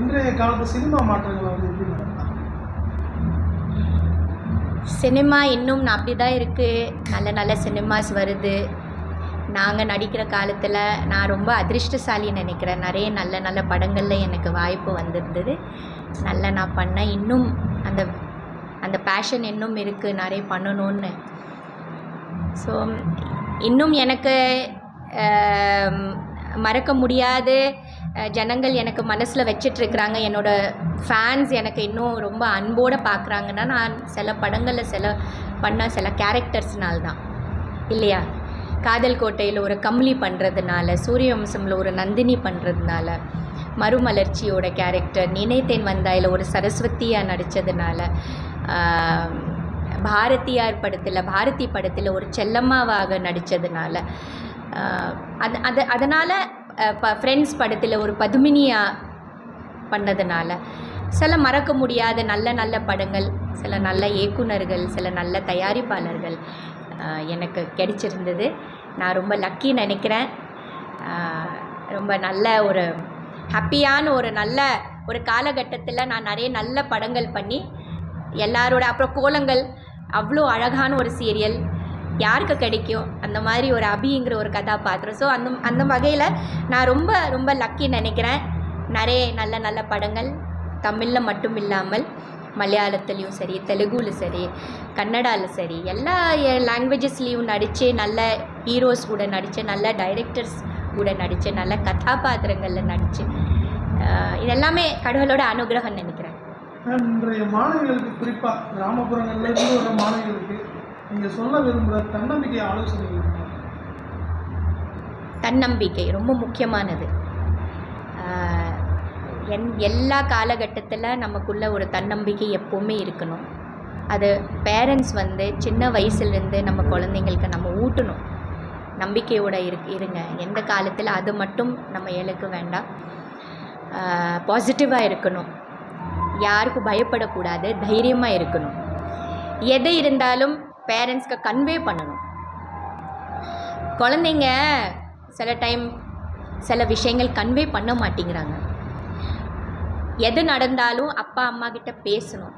இன்றைய காலத்து சினிமா மாற்றங்களை வந்து எப்படி நடக்கலாம்? சினிமா இன்னும் அப்படி தான் இருக்குது. நல்ல நல்ல சினிமாஸ் வருது. நாங்கள் நடிக்கிற காலத்தில் நான் ரொம்ப அதிர்ஷ்டசாலின்னு நினைக்கிறேன். நிறைய நல்ல நல்ல படங்களில் எனக்கு வாய்ப்பு வந்திருந்தது. நல்லா நான் பண்ணேன். இன்னும் அந்த அந்த பேஷன் இன்னும் இருக்குது நிறைய பண்ணணும்னு. ஸோ இன்னும் எனக்கு மறக்க முடியாத ஜனங்கள் எனக்கு மனசில் வச்சிட்ருக்குறாங்க. என்னோடய ஃபேன்ஸ் எனக்கு இன்னும் ரொம்ப அன்போடு பார்க்குறாங்கன்னா நான் சில படங்களில் சில கேரக்டர்ஸ்னால் தான் இல்லையா? காதல் கோட்டையில் ஒரு கம்லி பண்ணுறதுனால, சூரியவம்சமில் ஒரு நந்தினி பண்ணுறதுனால, மறுமலர்ச்சியோட கேரக்டர், நினைத்தேன் வந்தாயில் ஒரு சரஸ்வதியாக நடித்ததுனால, பாரதி படத்தில் ஒரு செல்லம்மாவாக நடித்ததுனால, அதனால் ஃப்ரெண்ட்ஸ் படத்தில் ஒரு பதுமினியாக பண்ணதுனால, சில மறக்க முடியாத நல்ல நல்ல படங்கள், சில நல்ல இயக்குனர்கள், சில நல்ல தயாரிப்பாளர்கள் எனக்கு கிடைச்சிருந்தது. நான் ரொம்ப லக்கி நினைக்கிறேன். ரொம்ப நல்ல ஒரு ஹாப்பியான ஒரு காலகட்டத்தில் நான் நிறைய நல்ல படங்கள் பண்ணி எல்லாரோட, அப்புறம் கோலங்கள் அவ்வளோ அழகான ஒரு சீரியல் யாருக்கு கிடைக்கும் அந்த மாதிரி ஒரு அபிங்கிற ஒரு கதாபாத்திரம். ஸோ அந்த வகையில் நான் ரொம்ப ரொம்ப லக்கி நினைக்கிறேன். நிறைய நல்ல நல்ல படங்கள் தமிழில் மட்டும் இல்லாமல் மலையாளத்துலேயும் சரி, தெலுங்குல சரி, கன்னடாவில் சரி, எல்லா லாங்குவேஜஸ்லேயும் நடித்து நல்ல ஹீரோஸ் கூட நடித்து, நல்ல டைரக்டர்ஸ் கூட நடித்து, நல்ல கதாபாத்திரங்களில் நடித்து, இதெல்லாமே கடவுளோட அனுகிரகம் நினைக்கிறேன். இன்றைய மாணவிகளுக்கு, குறிப்பாக கிராமப்புறங்கள்லேருந்து வர மாணவிகளுக்கு நீங்கள் சொல்ல விரும்புகிற தன்னம்பிக்கை ஆலோசனை? தன்னம்பிக்கை ரொம்ப முக்கியமானது. எல்லா காலகட்டத்தில் நமக்குள்ள ஒரு தன்னம்பிக்கை எப்போவுமே இருக்கணும். அது பேரண்ட்ஸ் சின்ன வயசுலேருந்து நம்ம குழந்தைங்களுக்கு நம்ம ஊட்டணும். நம்பிக்கையோடு இருங்க. எந்த காலத்தில் அது மட்டும் நம்ம இழக்க வேண்டாம். பாசிட்டிவாக இருக்கணும். யாருக்கும் பயப்படக்கூடாது. தைரியமாக இருக்கணும். எது இருந்தாலும் பேரண்ட்ஸ்க்கு கன்வே பண்ணணும். குழந்தைங்க சில டைம் சில விஷயங்கள் கன்வே பண்ண மாட்டேங்கிறாங்க. எது நடந்தாலும் அப்பா அம்மா கிட்ட பேசணும்.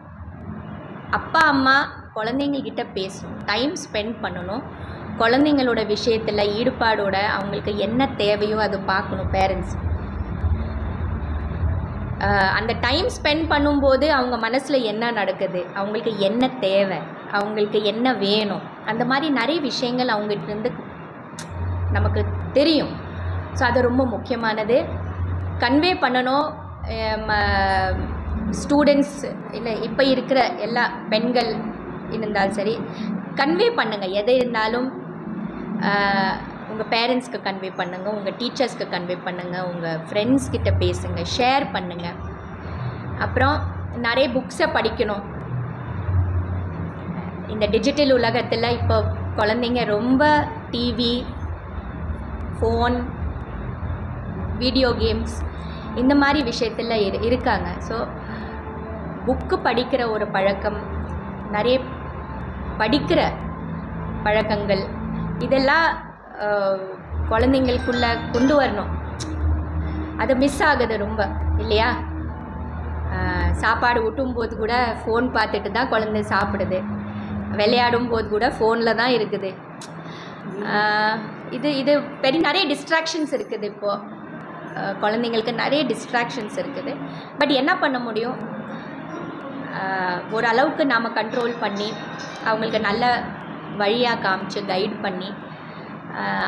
அப்பா அம்மா குழந்தைங்கக்கிட்ட பேசணும். டைம் ஸ்பெண்ட் பண்ணணும். குழந்தைங்களோட விஷயத்தில் ஈடுபாடோட அவங்களுக்கு என்ன தேவையோ அது பார்க்கணும் பேரண்ட்ஸ். அந்த டைம் ஸ்பெண்ட் பண்ணும்போது அவங்க மனசில் என்ன நடக்குது, அவங்களுக்கு என்ன தேவை, அவங்களுக்கு என்ன வேணும், அந்த மாதிரி நிறைய விஷயங்கள் அவங்ககிட்டருந்து நமக்கு தெரியும். ஸோ அது ரொம்ப முக்கியமானது. கன்வே பண்ணணும். ஸ்டூடெண்ட்ஸ் இல்லை, இப்போ இருக்கிற எல்லா பெண்கள் இருந்தாலும் சரி, கன்வே பண்ணுங்கள். எது இருந்தாலும் உங்கள் பேரண்ட்ஸ்க்கு கன்வே பண்ணுங்கள், உங்கள் டீச்சர்ஸ்க்கு கன்வே பண்ணுங்கள், உங்கள் ஃப்ரெண்ட்ஸ் கிட்ட பேசுங்க, ஷேர் பண்ணுங்கள். அப்புறம் நிறைய புக்ஸை படிக்கணும். இந்த டிஜிட்டல் உலகத்தில் இப்போ குழந்தைங்க ரொம்ப டிவி, ஃபோன், வீடியோ கேம்ஸ் இந்த மாதிரி விஷயத்தில் இருக்காங்க. ஸோ புக்கு படிக்கிற ஒரு பழக்கம், நிறைய படிக்கிற பழக்கங்கள், இதெல்லாம் குழந்தைங்களுக்குள்ளே கொண்டு வரணும். அது மிஸ் ஆகுது ரொம்ப இல்லையா? சாப்பாடு ஊட்டும்போது கூட ஃபோன் பார்த்துட்டு தான் குழந்தை சாப்பிடுது. விளையாடும் போது கூட ஃபோனில் தான் இருக்குது. இது நிறைய டிஸ்ட்ராக்ஷன்ஸ் இருக்குது. இப்போது குழந்தைங்களுக்கு நிறைய டிஸ்ட்ராக்ஷன்ஸ் இருக்குது. பட் என்ன பண்ண முடியும்? ஓரளவுக்கு நாம் கண்ட்ரோல் பண்ணி அவங்களுக்கு நல்ல வழியாக காமிச்சு கைட் பண்ணி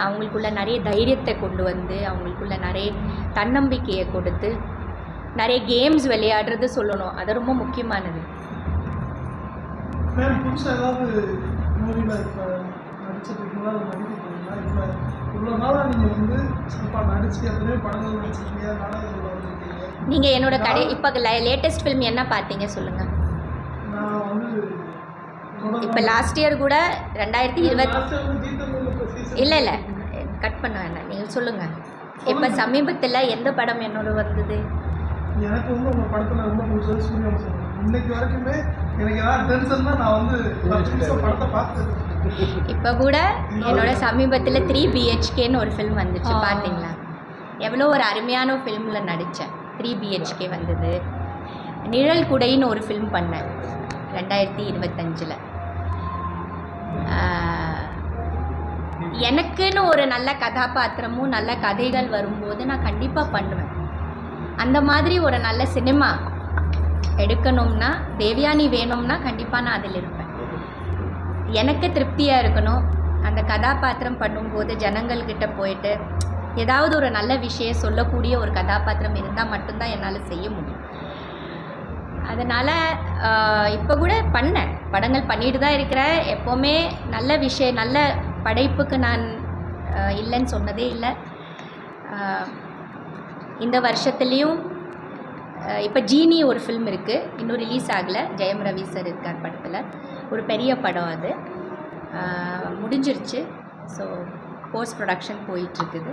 அவங்களுக்குள்ள நிறைய தைரியத்தை கொண்டு வந்து அவங்களுக்குள்ள நிறைய தன்னம்பிக்கையை கொடுத்து நிறைய கேம்ஸ் விளையாடுறது சொல்லணும். அது ரொம்ப முக்கியமானது. நீங்கள் என்னோட இப்போ லேட்டஸ்ட் ஃபிலிம் என்ன பார்த்தீங்க சொல்லுங்கள்? இப்போ லாஸ்ட் இயர் கூட 2020 இல்லை கட் பண்ண வேண்டாம், நீங்கள் சொல்லுங்கள். இப்போ சமீபத்தில் எந்த படம் என்னோட வந்தது? எனக்கு உங்கள் படத்தில் ரொம்ப பிடிச்சது சூரியவம்சம். இன்னைக்கு வரைக்குமே எனக்கு ஏதாவது டென்ஷன்னா நான் படத்தை பார்த்தேன். இப்போ கூட என்னோட சமீபத்தில் 3 BHKன்னு ஒரு ஃபிலிம் வந்துச்சு. பார்த்தீங்களா? எவ்வளோ ஒரு அருமையான ஃபிலிமில் நடித்தேன். 3 BHK வந்தது. நிழல் குடைன்னு ஒரு ஃபிலிம் பண்ணேன் 2025. எனக்குன்னு ஒரு நல்ல கதாபாத்திரமும் நல்ல கதைகள் வரும்போது நான் கண்டிப்பாக பண்ணுவேன். அந்த மாதிரி ஒரு நல்ல சினிமா எடுக்கணும்னா, தேவயானி வேணும்னா கண்டிப்பாக நான் அதில் இருப்பேன். எனக்கு திருப்தியாக இருக்கணும். அந்த கதாபாத்திரம் பண்ணும்போது ஜனங்கள்கிட்ட போயிட்டு ஏதாவது ஒரு நல்ல விஷயம் சொல்லக்கூடிய ஒரு கதாபாத்திரம் இருந்தால் மட்டும்தான் என்னால் செய்ய முடியும். அதனால் இப்போ கூட படங்கள் பண்ணிட்டு தான் இருக்கிறேன். எப்போவுமே நல்ல விஷயம், நல்ல படைப்புக்கு நான் இல்லைன்னு சொன்னதே இல்லை. இந்த வருஷத்துலேயும் இப்போ ஜீனி ஒரு ஃபில்ம் இருக்குது, இன்னும் ரிலீஸ் ஆகலை. ஜெயம் ரவி சார் இருக்கார் படத்தில். ஒரு பெரிய படம் அது முடிஞ்சிருச்சு. ஸோ போஸ்ட் ப்ரொடக்ஷன் போயிட்டுருக்குது.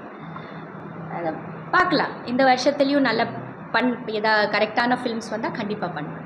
அதை பார்க்கலாம். இந்த வருஷத்துலேயும் நல்ல ஏதாவது கரெக்டான ஃபில்ம்ஸ் வந்தால் கண்டிப்பாக பண்ணுவேன்.